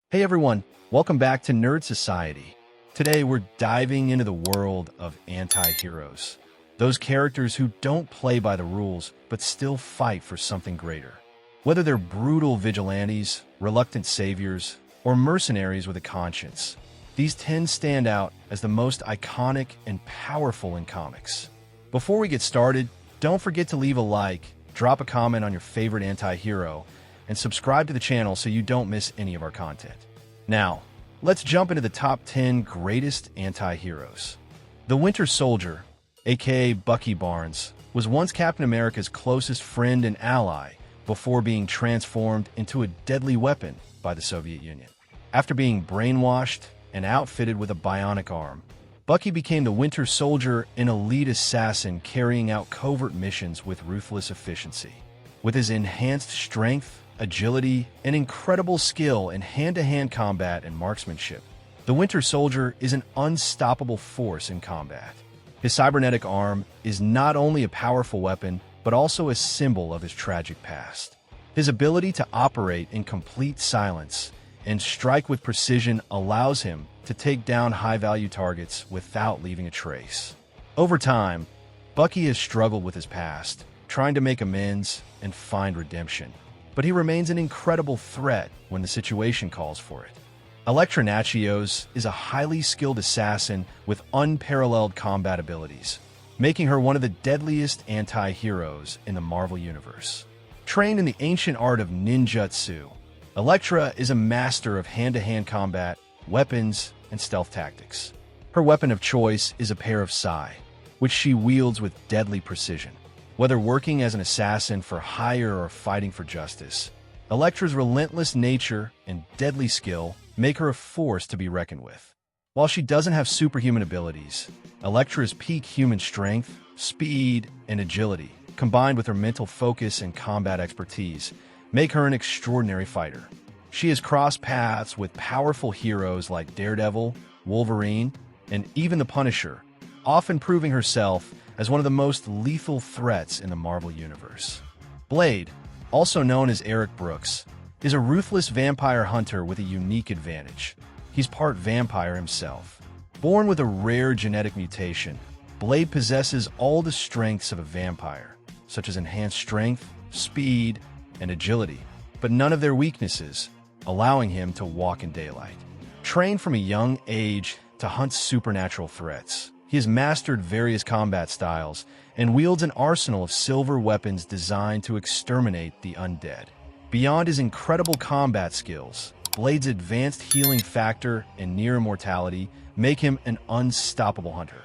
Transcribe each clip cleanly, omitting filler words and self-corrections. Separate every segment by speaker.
Speaker 1: Hey everyone, welcome back to Nerd Society. Today we're diving into the world of anti-heroes. Those characters who don't play by the rules, but still fight for something greater. Whether they're brutal vigilantes, reluctant saviors, or mercenaries with a conscience, these 10 stand out as the most iconic and powerful in comics. Before we get started, don't forget to leave a like, drop a comment on your favorite anti-hero, and subscribe to the channel so you don't miss any of our content. Now, let's jump into the top 10 greatest anti-heroes. The Winter Soldier, aka Bucky Barnes, was once Captain America's closest friend and ally before being transformed into a deadly weapon by the Soviet Union. After being brainwashed and outfitted with a bionic arm, Bucky became the Winter Soldier, an elite assassin carrying out covert missions with ruthless efficiency. With his enhanced strength, agility, and incredible skill in hand-to-hand combat and marksmanship, the Winter Soldier is an unstoppable force in combat. His cybernetic arm is not only a powerful weapon, but also a symbol of his tragic past. His ability to operate in complete silence and strike with precision allows him to take down high-value targets without leaving a trace. Over time, Bucky has struggled with his past, trying to make amends and find redemption. But he remains an incredible threat when the situation calls for it. Elektra is a highly skilled assassin with unparalleled combat abilities, making her one of the deadliest anti-heroes in the Marvel Universe. Trained in the ancient art of ninjutsu, Elektra is a master of hand-to-hand combat, weapons, and stealth tactics. Her weapon of choice is a pair of sai, which she wields with deadly precision. Whether working as an assassin for hire or fighting for justice, Elektra's relentless nature and deadly skill make her a force to be reckoned with. While she doesn't have superhuman abilities, Elektra's peak human strength, speed, and agility, combined with her mental focus and combat expertise, make her an extraordinary fighter. She has crossed paths with powerful heroes like Daredevil, Wolverine, and even the Punisher, often proving herself as one of the most lethal threats in the Marvel Universe. Blade, also known as Eric Brooks, is a ruthless vampire hunter with a unique advantage. He's part vampire himself. Born with a rare genetic mutation, Blade possesses all the strengths of a vampire, such as enhanced strength, speed, and agility, but none of their weaknesses, allowing him to walk in daylight. Trained from a young age to hunt supernatural threats, he has mastered various combat styles and wields an arsenal of silver weapons designed to exterminate the undead. Beyond his incredible combat skills, Blade's advanced healing factor and near immortality make him an unstoppable hunter.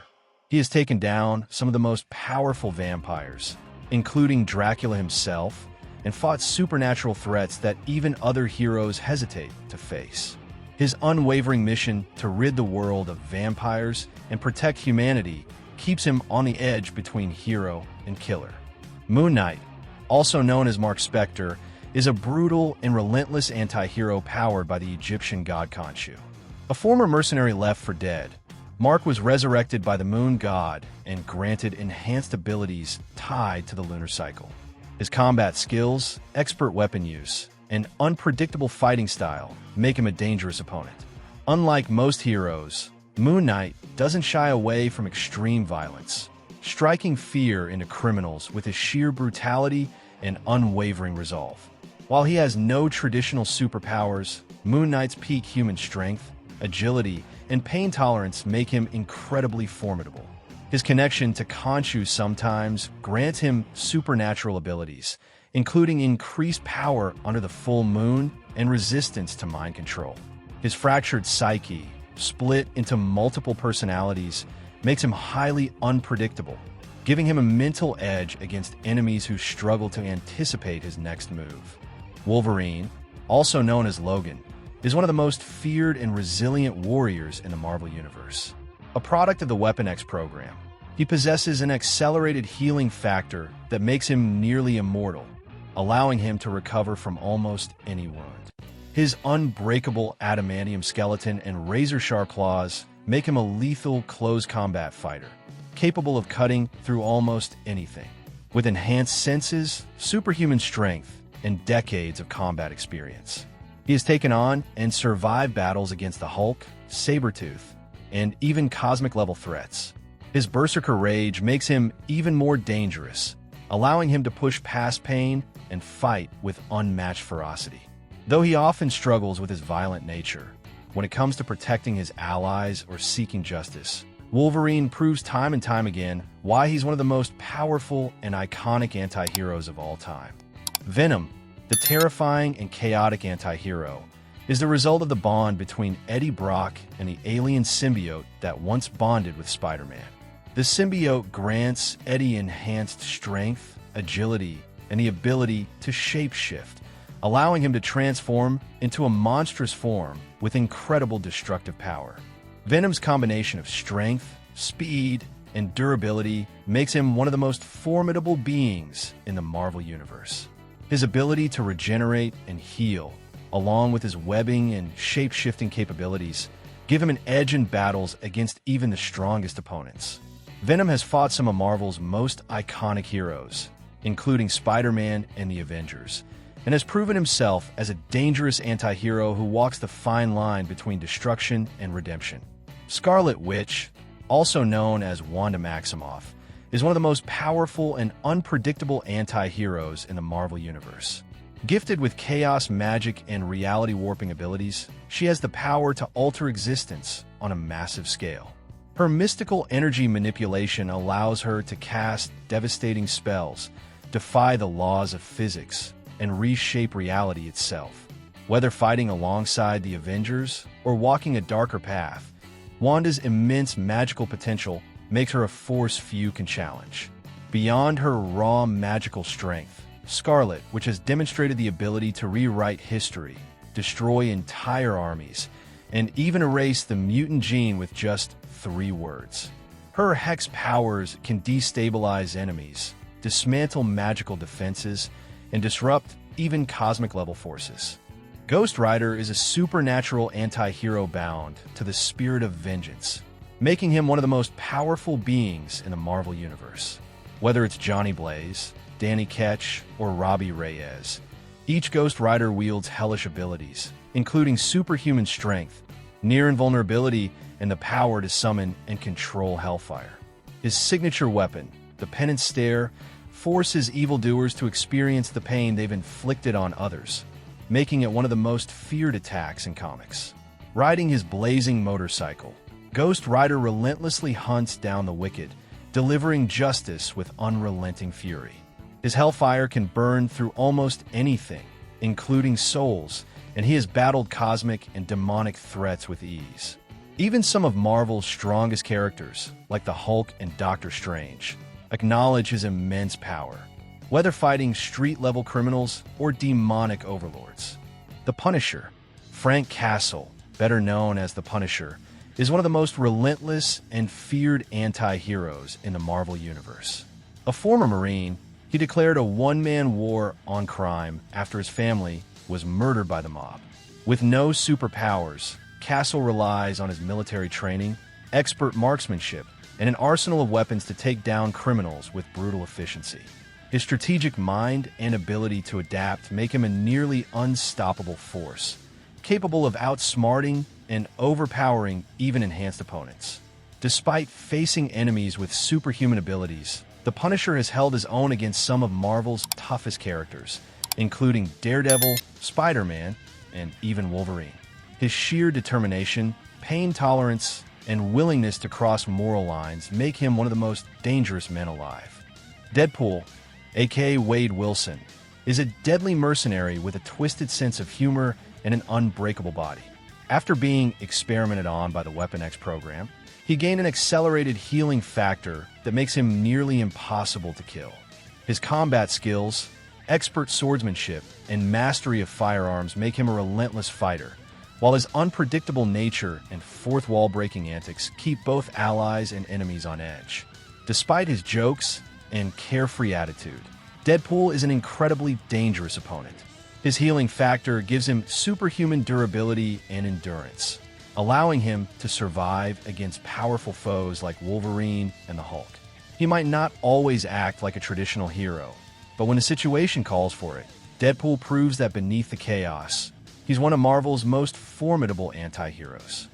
Speaker 1: He has taken down some of the most powerful vampires, including Dracula himself, and fought supernatural threats that even other heroes hesitate to face. His unwavering mission to rid the world of vampires and protect humanity keeps him on the edge between hero and killer. Moon Knight, also known as Mark Spector, is a brutal and relentless anti-hero powered by the Egyptian god Khonshu. A former mercenary left for dead, Mark was resurrected by the moon god and granted enhanced abilities tied to the lunar cycle. His combat skills, expert weapon use, and unpredictable fighting style make him a dangerous opponent. Unlike most heroes, Moon Knight doesn't shy away from extreme violence, striking fear into criminals with his sheer brutality and unwavering resolve. While he has no traditional superpowers, Moon Knight's peak human strength, agility, and pain tolerance make him incredibly formidable. His connection to Khonshu sometimes grants him supernatural abilities, including increased power under the full moon and resistance to mind control. His fractured psyche, split into multiple personalities, makes him highly unpredictable, giving him a mental edge against enemies who struggle to anticipate his next move. Wolverine, also known as Logan, is one of the most feared and resilient warriors in the Marvel Universe. A product of the Weapon X program, he possesses an accelerated healing factor that makes him nearly immortal, allowing him to recover from almost any wound. His unbreakable adamantium skeleton and razor-sharp claws make him a lethal close combat fighter, capable of cutting through almost anything. With enhanced senses, superhuman strength, and decades of combat experience, He has taken on and survived battles against the Hulk, Sabretooth, and even cosmic-level threats. His berserker rage makes him even more dangerous, allowing him to push past pain and fight with unmatched ferocity. Though he often struggles with his violent nature, when it comes to protecting his allies or seeking justice, Wolverine proves time and time again why he's one of the most powerful and iconic anti-heroes of all time. Venom, the terrifying and chaotic anti-hero, is the result of the bond between Eddie Brock and the alien symbiote that once bonded with Spider-Man. The symbiote grants Eddie enhanced strength, agility, and the ability to shapeshift, allowing him to transform into a monstrous form with incredible destructive power. Venom's combination of strength, speed, and durability makes him one of the most formidable beings in the Marvel Universe. His ability to regenerate and heal, along with his webbing and shape-shifting capabilities, give him an edge in battles against even the strongest opponents. Venom has fought some of Marvel's most iconic heroes, including Spider-Man and the Avengers, and has proven himself as a dangerous anti-hero who walks the fine line between destruction and redemption. Scarlet Witch, also known as Wanda Maximoff, is one of the most powerful and unpredictable anti-heroes in the Marvel Universe. Gifted with chaos magic and reality-warping abilities, she has the power to alter existence on a massive scale. Her mystical energy manipulation allows her to cast devastating spells, defy the laws of physics, and reshape reality itself. Whether fighting alongside the Avengers or walking a darker path, Wanda's immense magical potential makes her a force few can challenge. Beyond her raw magical strength, Scarlet, which has demonstrated the ability to rewrite history, destroy entire armies, and even erase the mutant gene with just 3 words. Her hex powers can destabilize enemies, dismantle magical defenses, and disrupt even cosmic-level forces. Ghost Rider is a supernatural anti-hero bound to the spirit of vengeance, making him one of the most powerful beings in the Marvel Universe. Whether it's Johnny Blaze, Danny Ketch, or Robbie Reyes, each Ghost Rider wields hellish abilities, including superhuman strength, near invulnerability, and the power to summon and control Hellfire. His signature weapon, the Penance Stare, forces evildoers to experience the pain they've inflicted on others, making it one of the most feared attacks in comics. Riding his blazing motorcycle, Ghost Rider relentlessly hunts down the wicked, delivering justice with unrelenting fury. His Hellfire can burn through almost anything, including souls, and he has battled cosmic and demonic threats with ease. Even some of Marvel's strongest characters, like the Hulk and Doctor Strange, acknowledge his immense power, whether fighting street-level criminals or demonic overlords. The Punisher, Frank Castle, better known as the Punisher, is one of the most relentless and feared anti-heroes in the Marvel Universe. A former Marine, he declared a one-man war on crime after his family was murdered by the mob. With no superpowers, Castle relies on his military training, expert marksmanship, and an arsenal of weapons to take down criminals with brutal efficiency. His strategic mind and ability to adapt make him a nearly unstoppable force, capable of outsmarting and overpowering even enhanced opponents. Despite facing enemies with superhuman abilities, the Punisher has held his own against some of Marvel's toughest characters, including Daredevil, Spider-Man, and even Wolverine. His sheer determination, pain tolerance, and willingness to cross moral lines make him one of the most dangerous men alive. Deadpool, aka Wade Wilson, is a deadly mercenary with a twisted sense of humor and an unbreakable body. After being experimented on by the Weapon X program, he gained an accelerated healing factor that makes him nearly impossible to kill. His combat skills, expert swordsmanship, and mastery of firearms make him a relentless fighter, while his unpredictable nature and fourth wall breaking antics keep both allies and enemies on edge. Despite his jokes and carefree attitude, Deadpool is an incredibly dangerous opponent. His healing factor gives him superhuman durability and endurance, allowing him to survive against powerful foes like Wolverine and the Hulk. He might not always act like a traditional hero, but when the situation calls for it, Deadpool proves that beneath the chaos, He's one of Marvel's most formidable anti-heroes.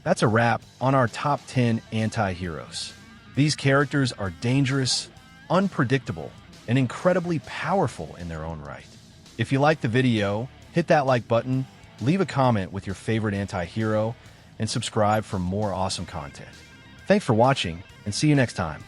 Speaker 1: That's a wrap on our top 10 anti-heroes. These characters are dangerous, unpredictable, and incredibly powerful in their own right. If you liked the video, hit that like button, leave a comment with your favorite anti-hero, and subscribe for more awesome content. Thanks for watching, and see you next time.